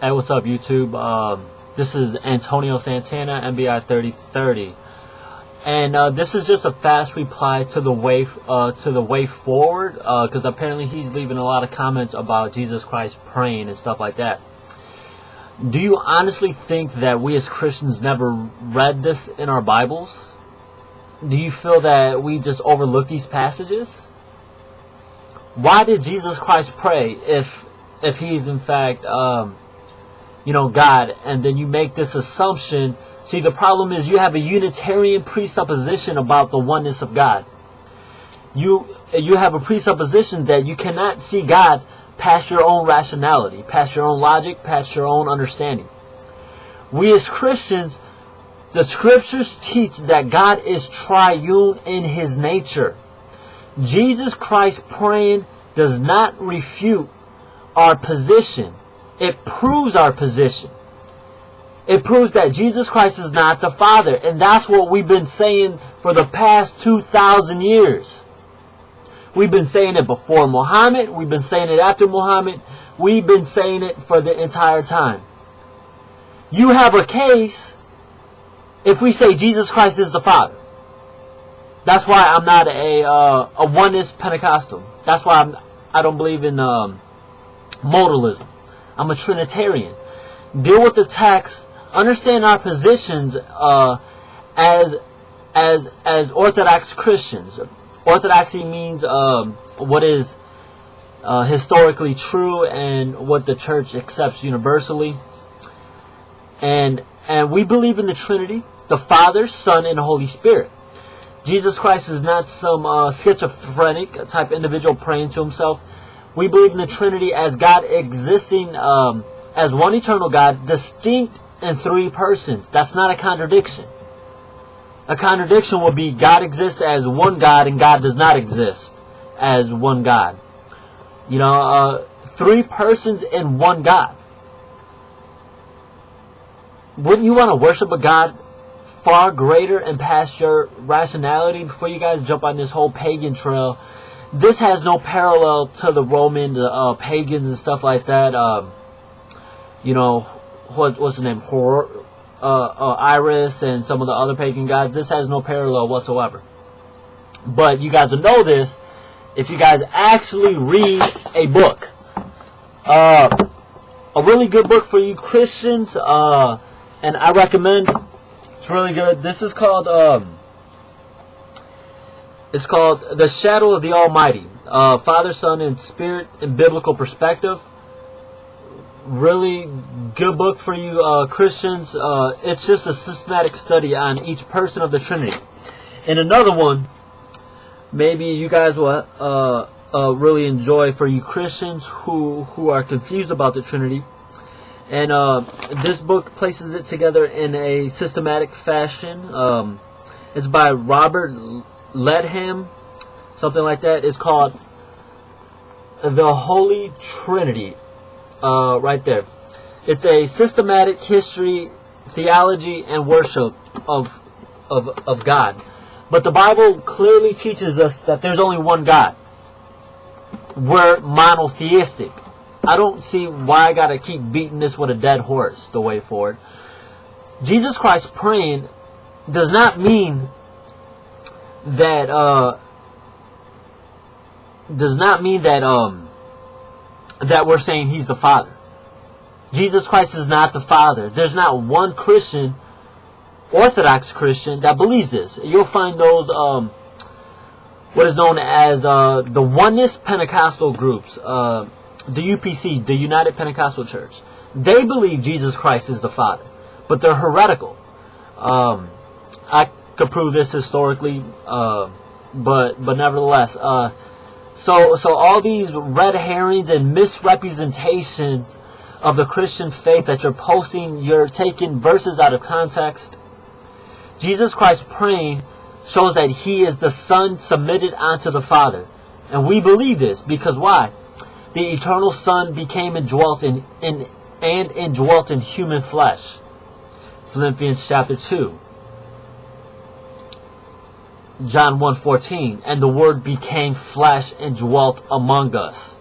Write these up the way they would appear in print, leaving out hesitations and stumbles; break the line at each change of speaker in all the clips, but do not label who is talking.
Hey, what's up, YouTube? This is Antonio Santana, MBI 3030, and this is just a fast reply to the way forward, because apparently he's leaving a lot of comments about Jesus Christ praying and stuff like that. Do you honestly think that we as Christians never read this in our Bibles? Do you feel that we just overlook these passages? Why did Jesus Christ pray if he's in fact God, and then you make this assumption? See, the problem is you have a Unitarian presupposition about the oneness of God. You have a presupposition that you cannot see God past your own rationality, past your own logic, past your own understanding. We as Christians, the scriptures teach that God is triune in his nature. Jesus Christ praying does not refute our position. It proves our position. It proves that Jesus Christ is not the Father. And that's what we've been saying for the past 2,000 years. We've been saying it before Muhammad. We've been saying it after Muhammad. We've been saying it for the entire time. You have a case if we say Jesus Christ is the Father. That's why I'm not a oneness Pentecostal. That's why I don't believe in modalism. I'm a Trinitarian. Deal with the text. Understand our positions as Orthodox Christians. Orthodoxy means what is historically true and what the church accepts universally. And we believe in the Trinity, the Father, Son, and the Holy Spirit. Jesus Christ is not some schizophrenic type individual praying to himself. We believe in the Trinity as God existing as one eternal God, distinct in three persons. That's not a contradiction. A contradiction would be God exists as one God and God does not exist as one God. Three persons in one God. Wouldn't you want to worship a God far greater and past your rationality? Before you guys jump on this whole pagan trail, this has no parallel to the Roman pagans and stuff like that. What's the name? Iris and some of the other pagan gods. This has no parallel whatsoever. But you guys will know this if you guys actually read a book. A really good book for you Christians, and I recommend. It's really good. This is called it's called The Shadow of the Almighty, Father, Son, and Spirit in Biblical Perspective. Really good book for you Christians. It's just a systematic study on each person of the Trinity. And another one, maybe you guys will really enjoy for you Christians who are confused about the Trinity. And this book places it together in a systematic fashion. It's by Robert Ledham, something like that. It's called The Holy Trinity. Right there. It's a systematic history, theology, and worship of God. But the Bible clearly teaches us that there's only one God. We're monotheistic. I don't see why I gotta keep beating this with a dead horse the way forward. Jesus Christ praying does not mean that that we're saying he's the Father. Jesus Christ is not the Father. There's not one Christian, Orthodox Christian, that believes this. You'll find those what is known as the Oneness Pentecostal groups, the UPC, the United Pentecostal Church. They believe Jesus Christ is the Father, but they're heretical. I could prove this historically, but nevertheless, so all these red herrings and misrepresentations of the Christian faith that you're posting, you're taking verses out of context. Jesus Christ praying shows that he is the Son submitted unto the Father, and we believe this because why? The eternal Son became indwelt in human flesh. Philippians chapter 2. John 1:14, and the Word became flesh and dwelt among us.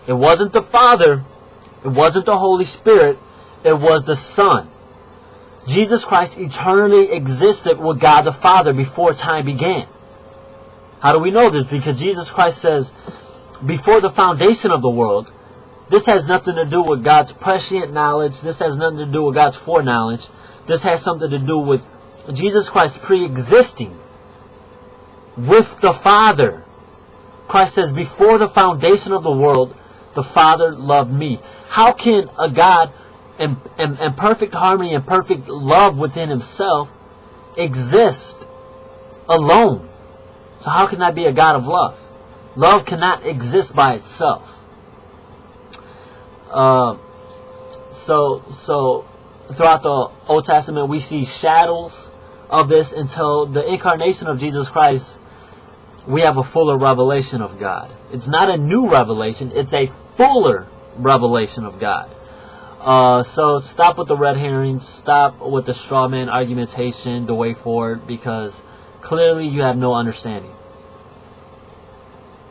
It wasn't the Father, it wasn't the Holy Spirit, It was the Son. Jesus Christ eternally existed with God the Father before time began. How do we know this? Because Jesus Christ says, before the foundation of the world, this has nothing to do with God's prescient knowledge. This has nothing to do with God's foreknowledge. This has something to do with Jesus Christ pre-existing with the Father. Christ says, before the foundation of the world, the Father loved me. How can a God in perfect harmony and perfect love within himself exist alone? So how can that be a God of love? Love cannot exist by itself. So throughout the Old Testament, we see shadows of this until the incarnation of Jesus Christ. We have a fuller revelation of God. It's not a new revelation. It's a fuller revelation of God. So stop with the red herrings. Stop with the straw man argumentation, the way forward, because clearly you have no understanding.